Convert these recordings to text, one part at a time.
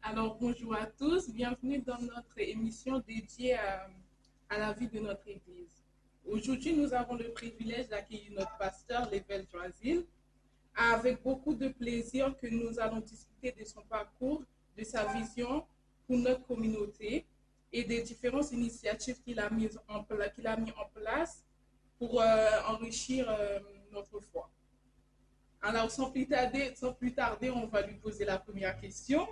Alors, bonjour à tous, bienvenue dans notre émission dédiée à la vie de notre Église. Aujourd'hui, nous avons le privilège d'accueillir notre pasteur, l'évêque Joasil, avec beaucoup de plaisir que nous allons discuter de son parcours, de sa vision pour notre communauté et des différentes initiatives qu'il a mis en place pour enrichir notre foi. Alors, sans plus tarder, on va lui poser la première question.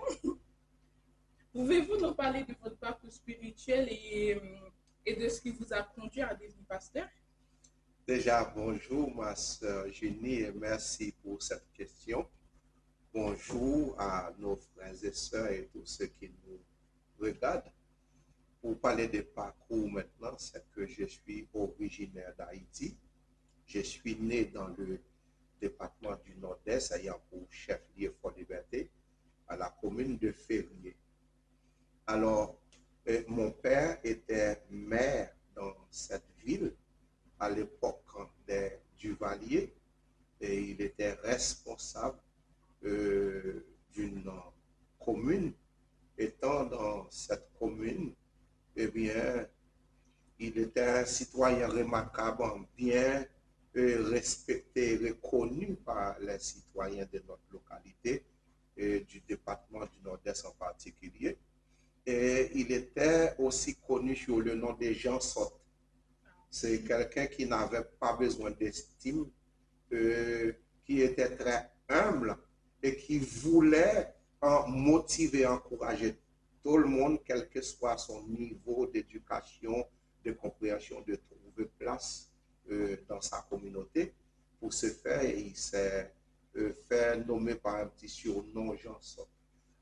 Pouvez-vous nous parler de votre parcours spirituel et de ce qui vous a conduit à devenir pasteur? Déjà, bonjour, ma sœur Jenny, et merci pour cette question. Bonjour à nos frères et sœurs et tous ceux qui nous regardent. Pour parler de parcours maintenant, c'est que je suis originaire d'Haïti. Je suis né dans le département du Nord-Est, ayant pour chef-lieu Fort-Liberté, à la commune de Février. Alors, mon père était maire dans cette ville à l'époque des Duvalier et il était responsable d'une commune. Étant dans cette commune, eh bien, il était un citoyen remarquable, bien respecté, reconnu par les citoyens de notre localité et du département du Nord-Est en particulier. Et il était aussi connu sous le nom de Jean Sotte. C'est quelqu'un qui n'avait pas besoin d'estime, qui était très humble et qui voulait motiver, encourager tout le monde, quel que soit son niveau d'éducation, de compréhension, de trouver place dans sa communauté. Pour ce faire, il s'est fait nommer par un petit surnom Janson.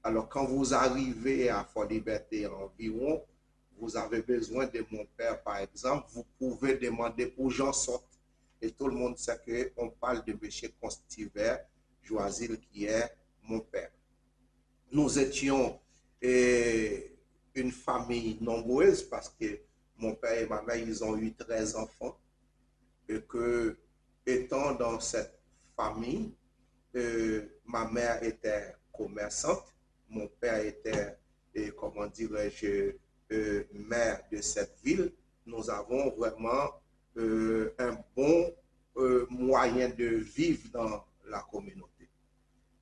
Alors, quand vous arrivez à Fort-Liberté environ, vous avez besoin de mon père, par exemple, vous pouvez demander pour Jean Sotte. Et tout le monde sait qu'on parle de M. Constiver Joisil, qui est mon père. Nous étions une famille nombreuse parce que mon père et ma mère, ils ont eu 13 enfants. Et que, étant dans cette famille, ma mère était commerçante, mon père était, comment dirais-je, maire de cette ville. Nous avons vraiment un bon moyen de vivre dans la communauté.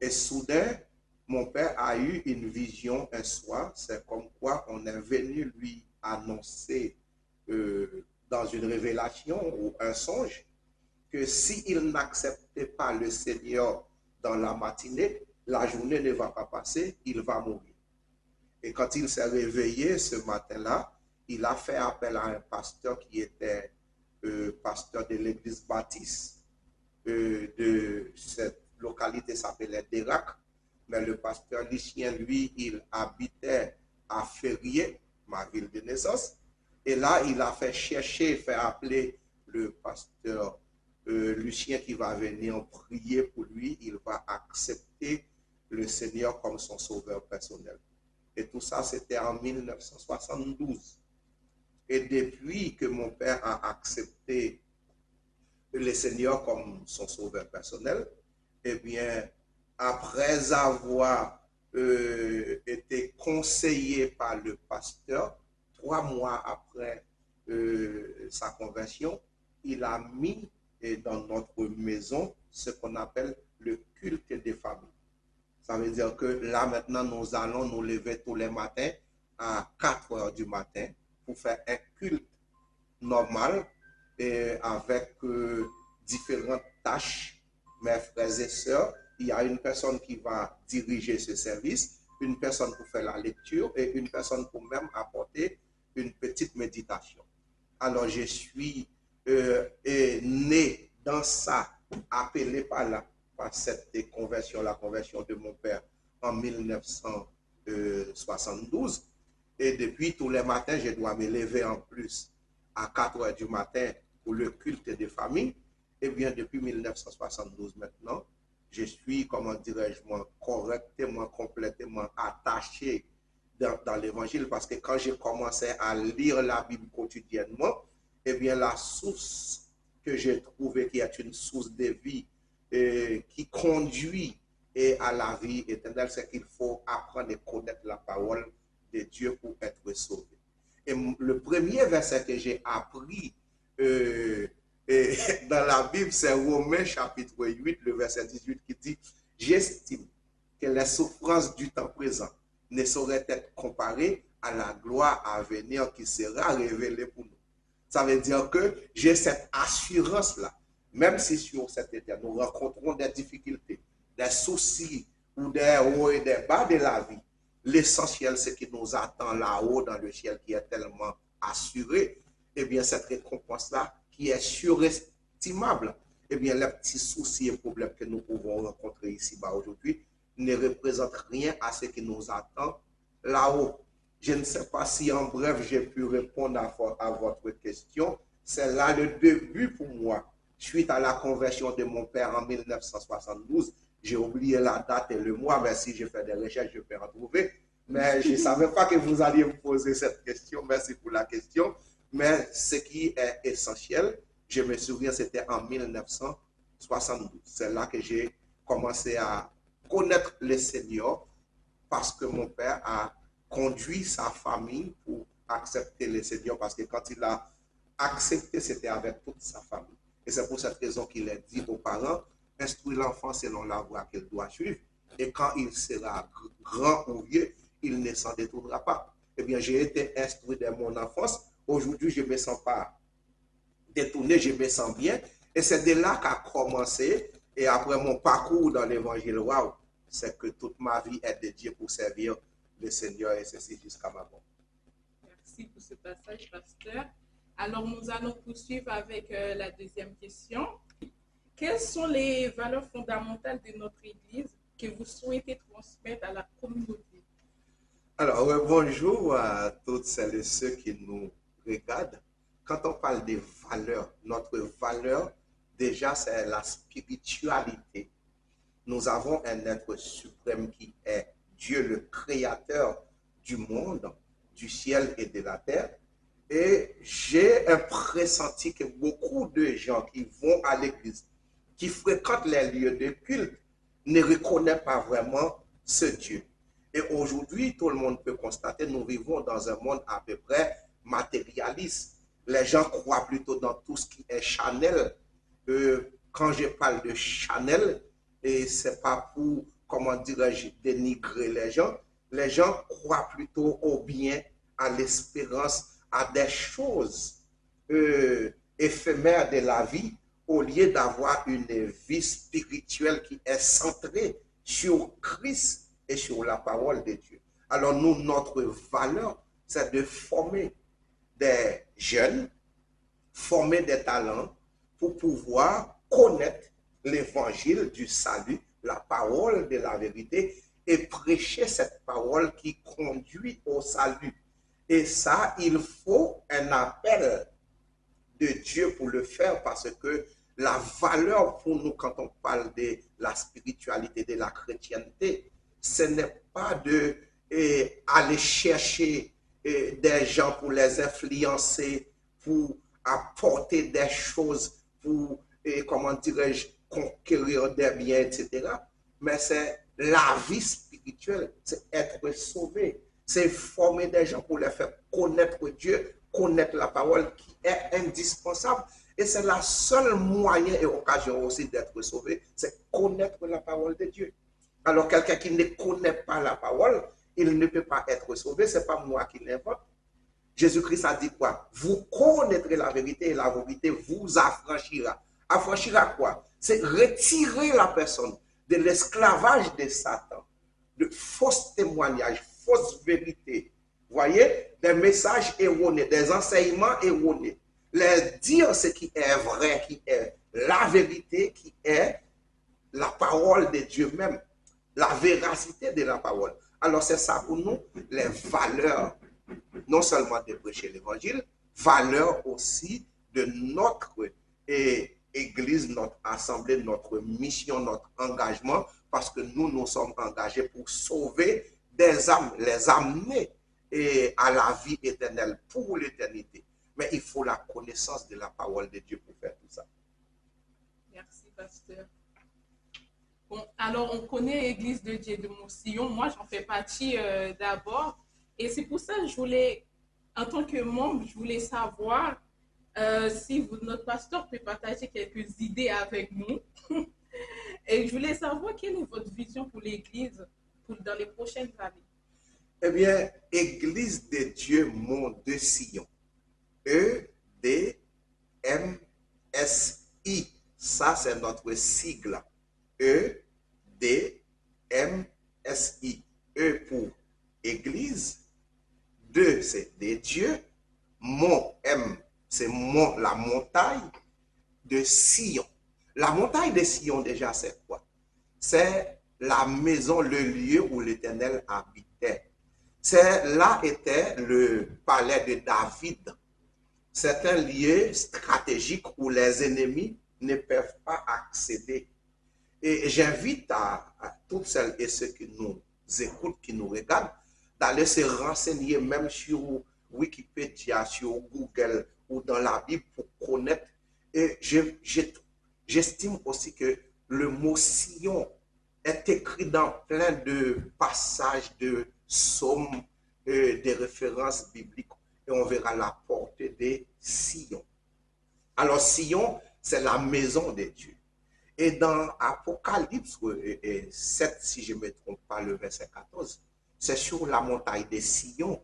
Et soudain, mon père a eu une vision un soir, c'est comme quoi on est venu lui annoncer dans une révélation ou un songe que s'il n'acceptait pas le Seigneur dans la matinée, la journée ne va pas passer, il va mourir. Et quand il s'est réveillé ce matin-là, il a fait appel à un pasteur qui était pasteur de l'église baptiste de cette localité s'appelait Dérac. Mais le pasteur Lucien, lui, il habitait à Ferrier, ma ville de naissance. Et là, il a fait chercher, fait appeler le pasteur Lucien qui va venir prier pour lui. Il va accepter le Seigneur comme son sauveur personnel. Et tout ça, c'était en 1972. Et depuis que mon père a accepté le Seigneur comme son sauveur personnel, eh bien, après avoir été conseillé par le pasteur, 3 mois après sa conversion, il a mis dans notre maison ce qu'on appelle le culte des familles. Ça veut dire que là, maintenant, nous allons nous lever tous les matins à 4 heures du matin pour faire un culte normal et avec différentes tâches. Mes frères et sœurs, il y a une personne qui va diriger ce service, une personne pour faire la lecture et une personne pour même apporter une petite méditation. Alors, je suis né dans ça, appelé par cette conversion, la conversion de mon père en 1972. Et depuis, tous les matins, je dois me lever en plus à 4 heures du matin pour le culte des familles. Et bien, depuis 1972 maintenant, je suis, comment dirais-je, correctement, complètement attaché dans l'évangile parce que quand j'ai commencé à lire la Bible quotidiennement, eh bien, la source que j'ai trouvée qui est une source de vie qui conduit et à la vie éternelle, c'est qu'il faut apprendre et connaître la parole de Dieu pour être sauvé. Et le premier verset que j'ai appris dans la Bible, c'est Romains chapitre 8, le verset 18 qui dit, j'estime que les souffrances du temps présent ne sauraient être comparées à la gloire à venir qui sera révélée pour nous. Ça veut dire que j'ai cette assurance-là, même si sur cette terre, nous rencontrons des difficultés, des soucis ou des hauts et des bas de la vie. L'essentiel, c'est qui nous attend là-haut dans le ciel qui est tellement assuré. Eh bien, cette récompense-là, qui est surestimable, eh bien, les petits soucis et problèmes que nous pouvons rencontrer ici-bas aujourd'hui ne représentent rien à ce qui nous attend là-haut. Je ne sais pas si en bref j'ai pu répondre à votre question. C'est là le début pour moi. Suite à la conversion de mon père en 1972, j'ai oublié la date et le mois, mais si je fais des recherches, je peux en trouver. Mais je ne savais pas que vous alliez me poser cette question. Merci pour la question. Mais ce qui est essentiel, je me souviens, c'était en 1972. C'est là que j'ai commencé à connaître le Seigneur parce que mon père a conduit sa famille pour accepter le Seigneur parce que quand il a accepté, c'était avec toute sa famille. Et c'est pour cette raison qu'il a dit aux parents, instruis l'enfant selon la voie qu'il doit suivre. Et quand il sera grand ou vieux, il ne s'en détournera pas. Eh bien, j'ai été instruit dès mon enfance. Aujourd'hui, je ne me sens pas détourné, je me sens bien. Et c'est de là qu'a commencé. Et après mon parcours dans l'évangile, waouh, c'est que toute ma vie est dédiée pour servir le Seigneur et ceci jusqu'à ma mort. Merci pour ce passage, pasteur. Alors, nous allons poursuivre avec la deuxième question. Quelles sont les valeurs fondamentales de notre Église que vous souhaitez transmettre à la communauté? Alors, bonjour à toutes celles et ceux qui nous regardent. Quand on parle des valeurs, notre valeur, déjà, c'est la spiritualité. Nous avons un être suprême qui est Dieu, le créateur du monde, du ciel et de la terre. Et j'ai un pressenti que beaucoup de gens qui vont à l'église, qui fréquentent les lieux de culte, ne reconnaissent pas vraiment ce Dieu. Et aujourd'hui, tout le monde peut constater, nous vivons dans un monde à peu près matérialiste. Les gens croient plutôt dans tout ce qui est Chanel. Quand je parle de Chanel, et c'est pas pour, comment dirais-je, dénigrer les gens. Les gens croient plutôt au bien, à l'espérance, à des choses éphémères de la vie, au lieu d'avoir une vie spirituelle qui est centrée sur Christ et sur la parole de Dieu. Alors nous, notre valeur, c'est de former des jeunes, former des talents pour pouvoir connaître l'évangile du salut, la parole de la vérité, et prêcher cette parole qui conduit au salut. Et ça, il faut un appel de Dieu pour le faire parce que la valeur pour nous quand on parle de la spiritualité, de la chrétienté, ce n'est pas de aller chercher des gens pour les influencer, pour apporter des choses, pour, comment dirais-je, conquérir des biens, etc. Mais c'est la vie spirituelle, c'est être sauvé, c'est former des gens pour les faire connaître Dieu, connaître la parole qui est indispensable. Et c'est la seule moyen et occasion aussi d'être sauvé, c'est connaître la parole de Dieu. Alors quelqu'un qui ne connaît pas la parole, il ne peut pas être sauvé, ce n'est pas moi qui l'invente. Jésus-Christ a dit quoi? Vous connaîtrez la vérité et la vérité vous affranchira. Affranchira quoi? C'est retirer la personne de l'esclavage de Satan, de fausses témoignages, fausses vérités. Vous voyez? Des messages erronés, des enseignements erronés. Les dire ce qui est vrai, qui est la vérité, qui est la parole de Dieu même, la véracité de la parole. Alors c'est ça pour nous, les valeurs, non seulement de prêcher l'évangile, valeurs aussi de notre Église, notre assemblée, notre mission, notre engagement, parce que nous sommes engagés pour sauver des âmes, les amener à la vie éternelle pour l'éternité. Mais il faut la connaissance de la parole de Dieu pour faire tout ça. Merci, pasteur. Bon, alors on connaît l'Église de Dieu de Moussillon. Moi, j'en fais partie d'abord. Et c'est pour ça que je voulais, en tant que membre, je voulais savoir si notre pasteur peut partager quelques idées avec nous. Et je voulais savoir quelle est votre vision pour l'Église dans les prochaines années. Eh bien, Église de Dieu Mont de Sion. E-D-M-S-I. Ça, c'est notre sigle. E-D-M-S-I. E pour Église. Deux, c'est des dieux. Mont, M, c'est mont, la montagne de Sion. La montagne de Sion, déjà, c'est quoi? C'est la maison, le lieu où l'Éternel habitait. Là était le palais de David. C'est un lieu stratégique où les ennemis ne peuvent pas accéder. Et j'invite à toutes celles et ceux qui nous écoutent, qui nous regardent, d'aller se renseigner même sur Wikipédia, sur Google ou dans la Bible pour connaître. Et j'estime aussi que le mot Sion est écrit dans plein de passages de psaumes, des références bibliques, et on verra la portée de Sion. Alors Sion, c'est la maison de Dieu. Et dans Apocalypse 7, si je ne me trompe pas, le verset 14, c'est sur la montagne de Sion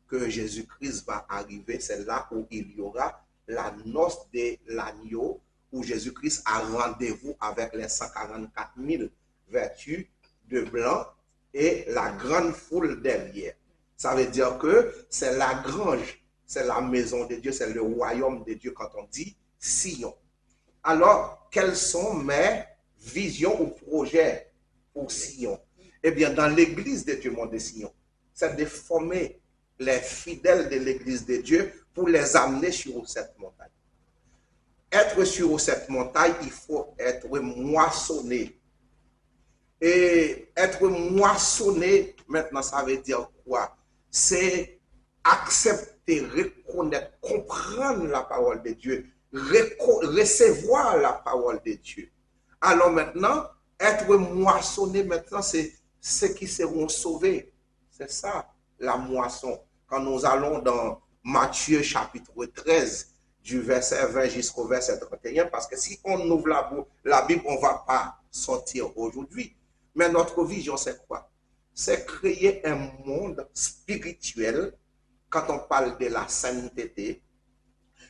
que Jésus-Christ va arriver. C'est là où il y aura la noce de l'agneau, où Jésus-Christ a rendez-vous avec les 144 000 vêtus de blanc et la grande foule derrière. Ça veut dire que c'est la grange, c'est la maison de Dieu, c'est le royaume de Dieu quand on dit Sion. Alors, quelles sont mes visions ou projets pour Sion? Eh bien, dans l'église de Dieu, Mont de Sion, c'est de former les fidèles de l'église de Dieu pour les amener sur cette montagne. Être sur cette montagne, il faut être moissonné. Et être moissonné, maintenant, ça veut dire quoi? C'est accepter, reconnaître, comprendre la parole de Dieu, recevoir la parole de Dieu. Alors maintenant, être moissonné, maintenant, c'est ceux qui seront sauvés. C'est ça, la moisson. Quand nous allons dans Matthieu chapitre 13, du verset 20 jusqu'au verset 31, parce que si on ouvre la Bible, on ne va pas sortir aujourd'hui. Mais notre vision, c'est quoi? C'est créer un monde spirituel. Quand on parle de la sainteté,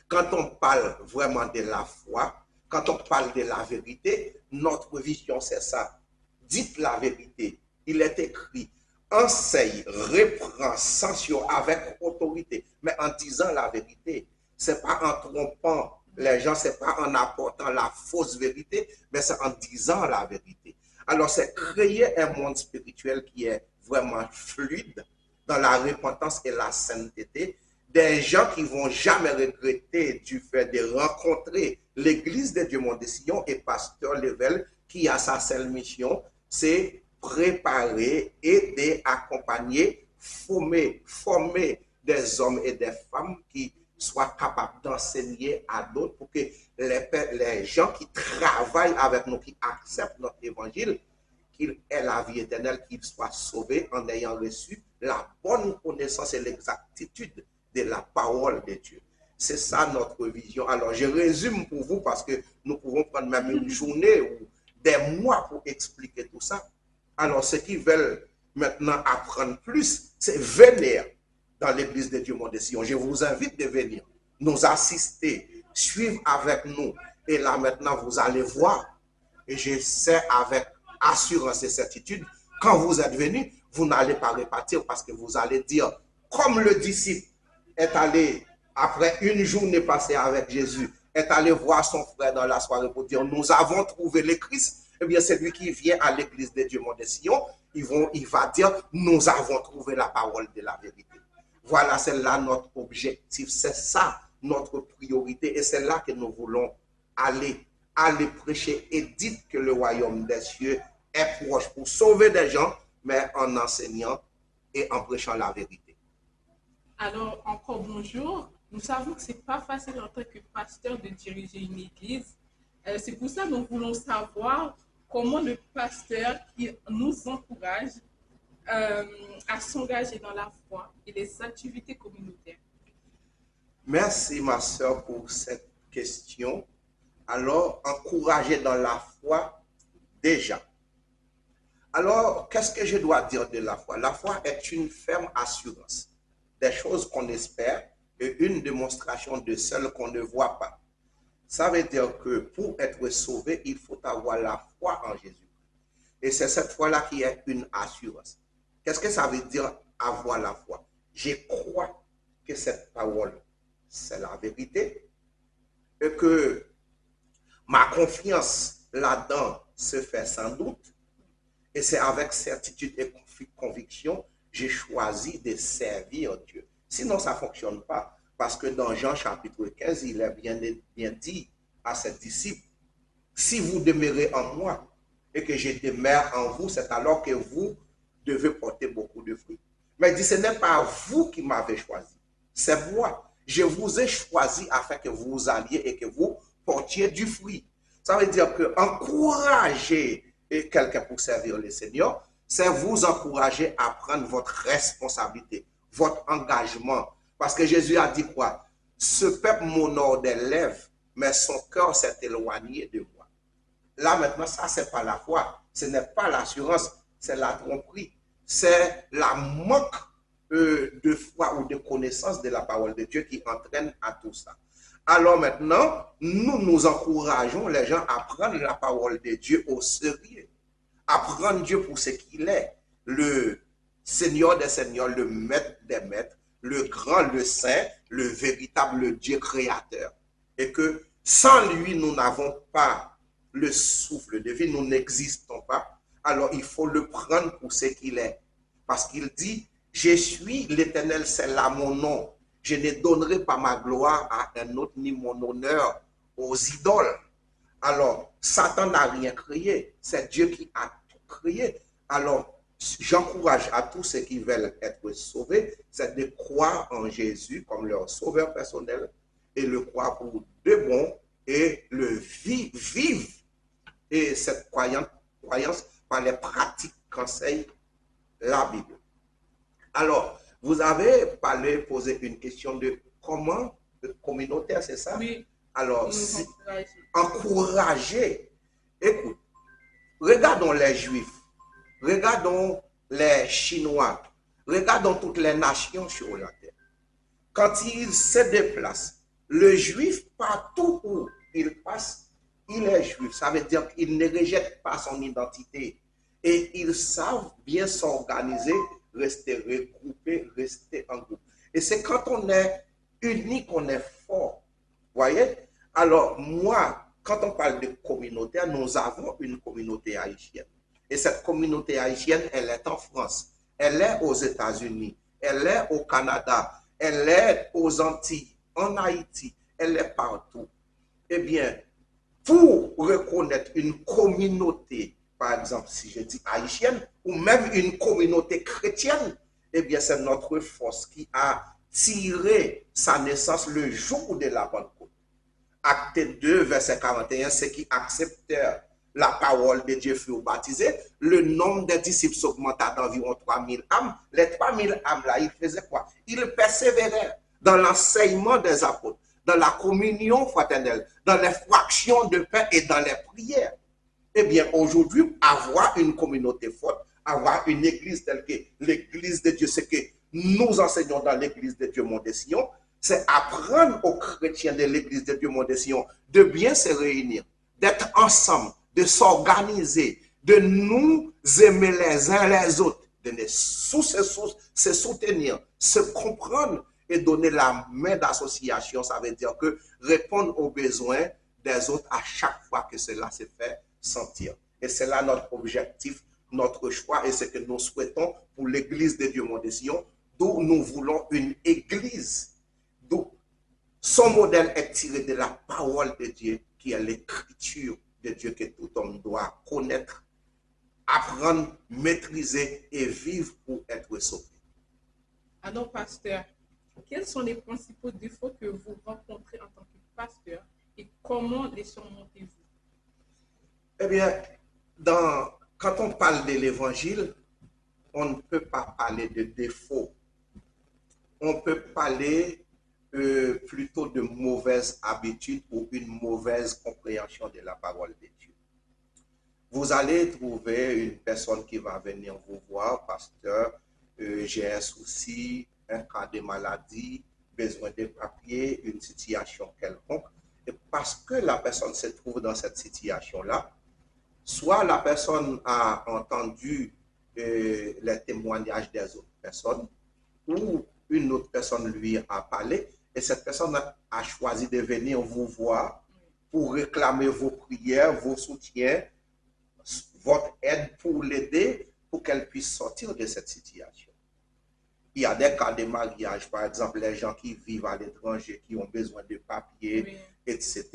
quand on parle vraiment de la foi, quand on parle de la vérité, notre vision, c'est ça. Dites la vérité. Il est écrit, enseigne, reprend, censure avec autorité, mais en disant la vérité. Ce n'est pas en trompant les gens, ce n'est pas en apportant la fausse vérité, mais c'est en disant la vérité. Alors, c'est créer un monde spirituel qui est vraiment fluide dans la repentance et la sainteté. Des gens qui ne vont jamais regretter du fait de rencontrer l'église de Dieu Mont de Sion et Pasteur Level, qui a sa seule mission, c'est préparer, aider, accompagner, former des hommes et des femmes qui soient capables d'enseigner à d'autres pour que les gens qui travaillent avec nous, qui acceptent notre évangile, qu'ils aient la vie éternelle, qu'ils soient sauvés en ayant reçu la bonne connaissance et l'exactitude de la parole de Dieu. C'est ça notre vision. Alors, je résume pour vous parce que nous pouvons prendre même une journée ou des mois pour expliquer tout ça. Alors, ceux qui veulent maintenant apprendre plus, c'est venir dans l'église de Dieu Mont de Sion. Je vous invite de venir, nous assister, suivre avec nous. Et là, maintenant, vous allez voir, et je sais avec assurance et certitude, quand vous êtes venus, vous n'allez pas repartir parce que vous allez dire, comme le disciple est allé, après une journée passée avec Jésus, est allé voir son frère dans la soirée pour dire, nous avons trouvé le Christ. Eh bien, c'est lui qui vient à l'église de Dieu Mont de Sion, il va dire, nous avons trouvé la parole de la vérité. Voilà, c'est là notre objectif, c'est ça notre priorité et c'est là que nous voulons aller prêcher et dites que le royaume des cieux est proche pour sauver des gens, mais en enseignant et en prêchant la vérité. Alors, encore bonjour. Nous savons que ce n'est pas facile en tant que pasteur de diriger une église. C'est pour ça que nous voulons savoir comment le pasteur qui nous encourage à s'engager dans la foi et les activités communautaires. Merci, ma sœur, pour cette question. Alors, encourager dans la foi, déjà. Alors, qu'est-ce que je dois dire de la foi? La foi est une ferme assurance des choses qu'on espère et une démonstration de celles qu'on ne voit pas. Ça veut dire que pour être sauvé, il faut avoir la foi en Jésus. Et c'est cette foi-là qui est une assurance. Qu'est-ce que ça veut dire avoir la foi? Je crois que cette parole, c'est la vérité et que ma confiance là-dedans se fait sans doute. Et c'est avec certitude et conviction, j'ai choisi de servir Dieu. Sinon, ça ne fonctionne pas. Parce que dans Jean chapitre 15, il est bien dit à ses disciples, si vous demeurez en moi et que je demeure en vous, c'est alors que vous devez porter beaucoup de fruits. Mais il dit, ce n'est pas vous qui m'avez choisi, c'est moi. Je vous ai choisi afin que vous alliez et que vous portiez du fruit. Ça veut dire que encourager quelqu'un pour servir le Seigneur, c'est vous encourager à prendre votre responsabilité, votre engagement. Parce que Jésus a dit quoi? Ce peuple m'honore des lèvres, mais son cœur s'est éloigné de moi. Là maintenant, ça, c'est pas la foi. Ce n'est pas l'assurance, c'est la tromperie. C'est la manque de foi ou de connaissance de la parole de Dieu qui entraîne à tout ça. Alors maintenant, nous encourageons les gens à prendre la parole de Dieu au sérieux, à prendre Dieu pour ce qu'il est, le Seigneur des Seigneurs, le Maître des Maîtres, le grand, le saint, le véritable Dieu créateur. Et que sans lui, nous n'avons pas le souffle de vie, nous n'existons pas. Alors il faut le prendre pour ce qu'il est. Parce qu'il dit, je suis l'Éternel, c'est là mon nom. Je ne donnerai pas ma gloire à un autre ni mon honneur aux idoles. Alors, Satan n'a rien créé. C'est Dieu qui a tout créé. Alors, j'encourage à tous ceux qui veulent être sauvés, c'est de croire en Jésus comme leur sauveur personnel et le croire pour de bon et le vivre. Et cette croyance par les pratiques qu'enseigne la Bible. Alors, vous avez posé une question de comment communautaire, c'est ça? Oui. Alors, encourager. Écoute, regardons les Juifs, regardons les Chinois, regardons toutes les nations sur la terre. Quand ils se déplacent, le Juif, partout où il passe, il est Juif. Ça veut dire qu'il ne rejette pas son identité. Et ils savent bien s'organiser, rester regroupés, rester en groupe. Et c'est quand on est uni qu'on est fort. Voyez? Alors, moi, quand on parle de communautaire, nous avons une communauté haïtienne. Et cette communauté haïtienne, elle est en France, elle est aux États-Unis, elle est au Canada, elle est aux Antilles, en Haïti, elle est partout. Eh bien, pour reconnaître une communauté, par exemple, si je dis haïtienne, ou même une communauté chrétienne, eh bien, c'est notre force qui a tiré sa naissance le jour de la Pentecôte. Acte 2, verset 41, ceux qui acceptèrent la parole de Dieu furent baptisés. Le nombre des disciples s'augmenta d'environ 3000 âmes. Les 3000 âmes-là, ils faisaient quoi? Ils persévéraient dans l'enseignement des apôtres, dans la communion fraternelle, dans les fractions de pain et dans les prières. Eh bien, aujourd'hui, avoir une communauté forte, avoir une église telle que l'église de Dieu, ce que nous enseignons dans l'église de Dieu Mont de Sion, c'est apprendre aux chrétiens de l'église de Dieu Mont de Sion de bien se réunir, d'être ensemble, de s'organiser, de nous aimer les uns les autres, de se soutenir, se comprendre et donner la main d'association. Ça veut dire que répondre aux besoins des autres à chaque fois que cela se fait sentir. Et c'est là notre objectif, notre choix et ce que nous souhaitons pour l'église de Dieu Mont de Sion, d'où nous voulons une église, d'où son modèle est tiré de la parole de Dieu, qui est l'écriture de Dieu que tout homme doit connaître, apprendre, maîtriser et vivre pour être sauvé. Alors, pasteur, quels sont les principaux défauts que vous rencontrez en tant que pasteur et comment les surmontez-vous? Eh bien, quand on parle de l'évangile, on ne peut pas parler de défaut. On peut parler plutôt de mauvaise habitude ou une mauvaise compréhension de la parole de Dieu. Vous allez trouver une personne qui va venir vous voir, pasteur, j'ai un souci, un cas de maladie, besoin de papiers, une situation quelconque. Et parce que la personne se trouve dans cette situation-là, soit la personne a entendu les témoignages des autres personnes, ou une autre personne lui a parlé, et cette personne a choisi de venir vous voir pour réclamer vos prières, vos soutiens, votre aide pour l'aider, pour qu'elle puisse sortir de cette situation. Il y a des cas de mariage, par exemple, les gens qui vivent à l'étranger, qui ont besoin de papiers, oui, etc.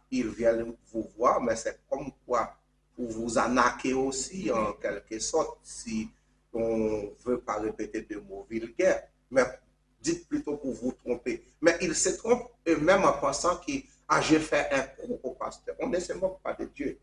Ils viennent vous voir, mais c'est comme quoi pour vous arnaquer aussi, oui, en quelque sorte, si on ne veut pas répéter de mots vulgaires. Mais dites plutôt pour vous tromper. Mais ils se trompent eux-mêmes en pensant que j'ai fait un coup au pasteur. On ne se moque pas de Dieu.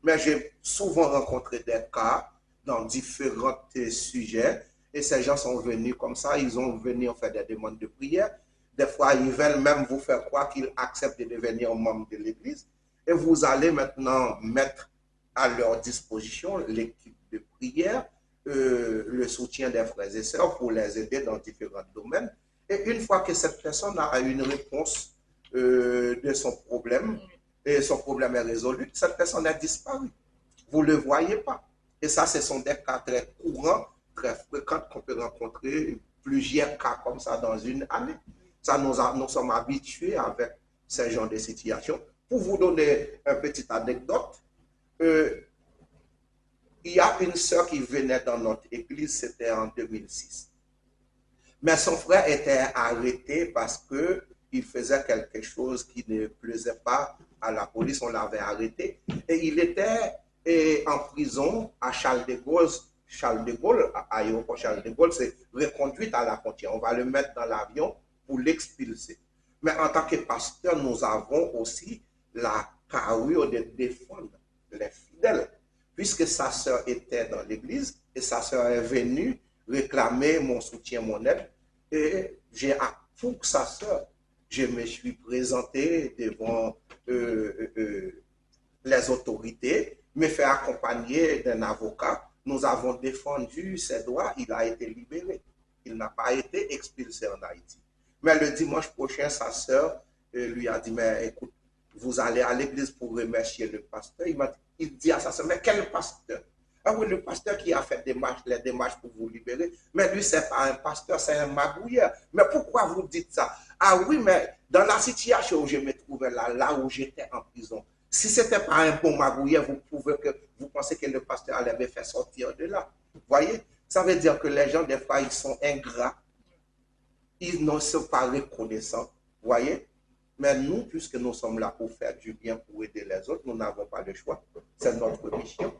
Mais j'ai souvent rencontré des cas dans différents sujets et ces gens sont venus comme ça, ils ont venu faire des demandes de prière. Des fois, ils veulent même vous faire croire qu'ils acceptent de devenir membre de l'Église et vous allez maintenant mettre à leur disposition l'équipe de prière, le soutien des frères et sœurs pour les aider dans différents domaines. Et une fois que cette personne a une réponse de son problème, et son problème est résolu, cette personne a disparu. Vous ne le voyez pas. Et ça, ce sont des cas très courants, très fréquents qu'on peut rencontrer, plusieurs cas comme ça dans une année. Ça, nous sommes habitués avec ce genre de situation. Pour vous donner une petite anecdote, il y a une sœur qui venait dans notre église, c'était en 2006. Mais son frère était arrêté parce qu'il faisait quelque chose qui ne plaisait pas à la police, on l'avait arrêté. Et il était en prison à Charles de Gaulle, à l'aéroport Charles de Gaulle, c'est reconduite à la frontière. On va le mettre dans l'avion pour l'expulser. Mais en tant que pasteur, nous avons aussi la carrure de défendre les fidèles. Puisque sa sœur était dans l'église et sa sœur est venue réclamer mon soutien, mon aide, et pour sa sœur, je me suis présenté devant les autorités, me fait accompagner d'un avocat. Nous avons défendu ses droits, il a été libéré. Il n'a pas été expulsé en Haïti. Mais le dimanche prochain, sa sœur lui a dit, mais écoute, vous allez à l'église pour remercier le pasteur. Il dit à sa sœur, mais quel pasteur? Ah oui, le pasteur qui a fait les démarches pour vous libérer. Mais lui, ce n'est pas un pasteur, c'est un magouilleur. Mais pourquoi vous dites ça? Ah oui, mais dans la situation où je me trouvais là où j'étais en prison, si ce n'était pas un bon magouilleur, vous pensez que le pasteur allait me faire sortir de là. Vous voyez? Ça veut dire que les gens, des fois, ils sont ingrats. Ils ne sont pas reconnaissants. Vous voyez? Mais nous, puisque nous sommes là pour faire du bien, pour aider les autres, nous n'avons pas le choix. C'est notre mission.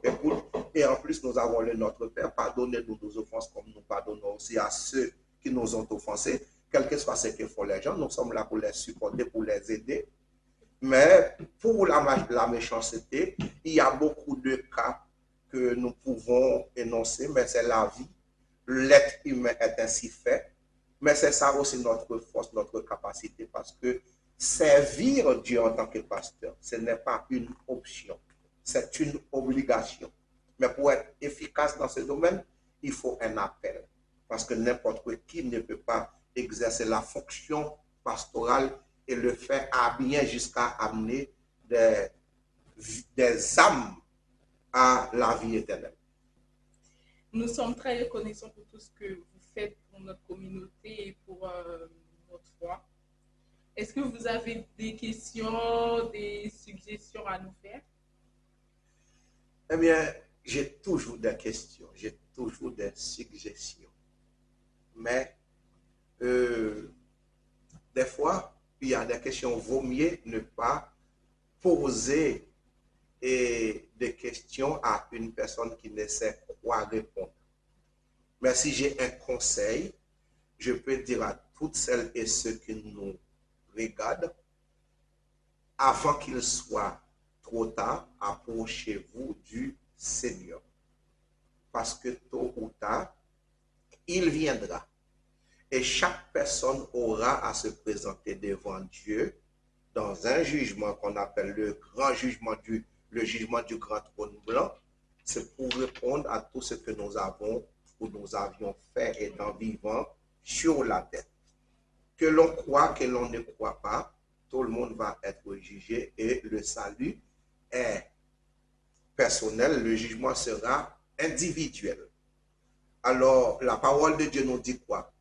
Écoute, et en plus, nous avons le Notre Père. Pardonnez-nous nos offenses comme nous pardonnons aussi à ceux qui nous ont offensés. Quel que soit ce que font les gens, nous sommes là pour les supporter, pour les aider. Mais pour la méchanceté, il y a beaucoup de cas que nous pouvons énoncer, mais c'est la vie. L'être humain est ainsi fait. Mais c'est ça aussi notre force, notre capacité, parce que servir Dieu en tant que pasteur, ce n'est pas une option, c'est une obligation. Mais pour être efficace dans ce domaine, il faut un appel, parce que n'importe qui ne peut pas exercer la fonction pastorale et le faire à bien jusqu'à amener des âmes à la vie éternelle. Nous sommes très reconnaissants pour tout ce que vous faites pour notre communauté et pour notre foi. Est-ce que vous avez des questions, des suggestions à nous faire? Eh bien, j'ai toujours des questions, j'ai toujours des suggestions. Mais des fois, il y a des questions, vaut mieux ne pas poser des questions à une personne qui ne sait quoi répondre. Mais si j'ai un conseil, je peux dire à toutes celles et ceux qui nous regardent, avant qu'ils soient trop tard, approchez-vous du Seigneur. Parce que tôt ou tard, il viendra. Et chaque personne aura à se présenter devant Dieu dans un jugement qu'on appelle le grand jugement le jugement du grand trône blanc. C'est pour répondre à tout ce que nous avons ou nous avions fait étant vivants sur la terre. Que l'on croit, que l'on ne croit pas, tout le monde va être jugé et le salut est personnel, le jugement sera individuel. Alors, la parole de Dieu nous dit quoi?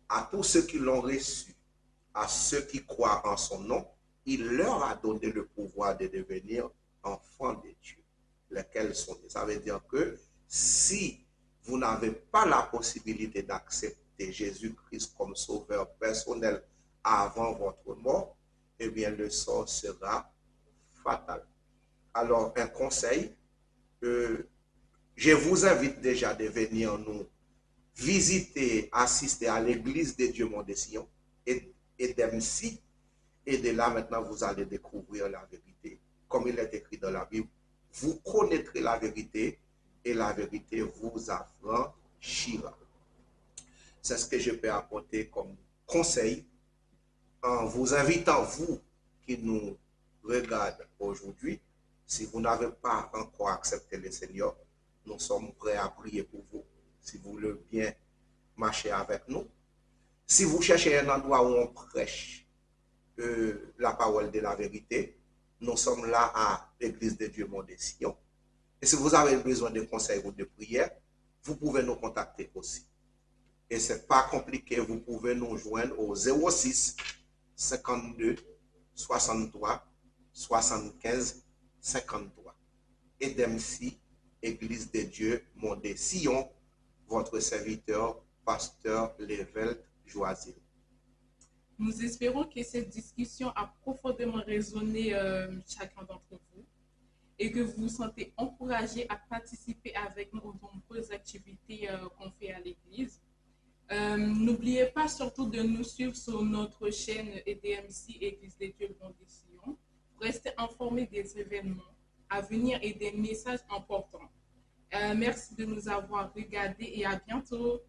À tous ceux qui l'ont reçu, à ceux qui croient en son nom, il leur a donné le pouvoir de devenir enfants de Dieu, lesquels sont. Ça veut dire que si vous n'avez pas la possibilité d'accepter Jésus-Christ comme sauveur personnel avant votre mort, eh bien le sort sera fatal. Alors, un conseil, je vous invite déjà de venir nous visiter, assister à l'église de Dieu Mont de Sion et d'Emcy. Et de là, maintenant, vous allez découvrir la vérité. Comme il est écrit dans la Bible, vous connaîtrez la vérité et la vérité vous affranchira. C'est ce que je peux apporter comme conseil en vous invitant, vous qui nous regardez aujourd'hui, si vous n'avez pas encore accepté le Seigneur, nous sommes prêts à prier pour vous. Si vous voulez bien marcher avec nous. Si vous cherchez un endroit où on prêche la parole de la vérité, nous sommes là à l'église de Dieu Mont de Sion. Et si vous avez besoin de conseils ou de prières, vous pouvez nous contacter aussi. Et ce n'est pas compliqué, vous pouvez nous joindre au 06 52 63 75 53. Et d'Emcy, Église de Dieu Mont de Sion, votre serviteur, pasteur Lévelt Joisil. Nous espérons que cette discussion a profondément résonné chacun d'entre vous et que vous vous sentez encouragé à participer avec nous aux nombreuses activités qu'on fait à l'église. N'oubliez pas surtout de nous suivre sur notre chaîne EDMC, Église de Dieu Mont de Sion, pour rester informés des événements à venir et des messages importants. Merci de nous avoir regardés et à bientôt.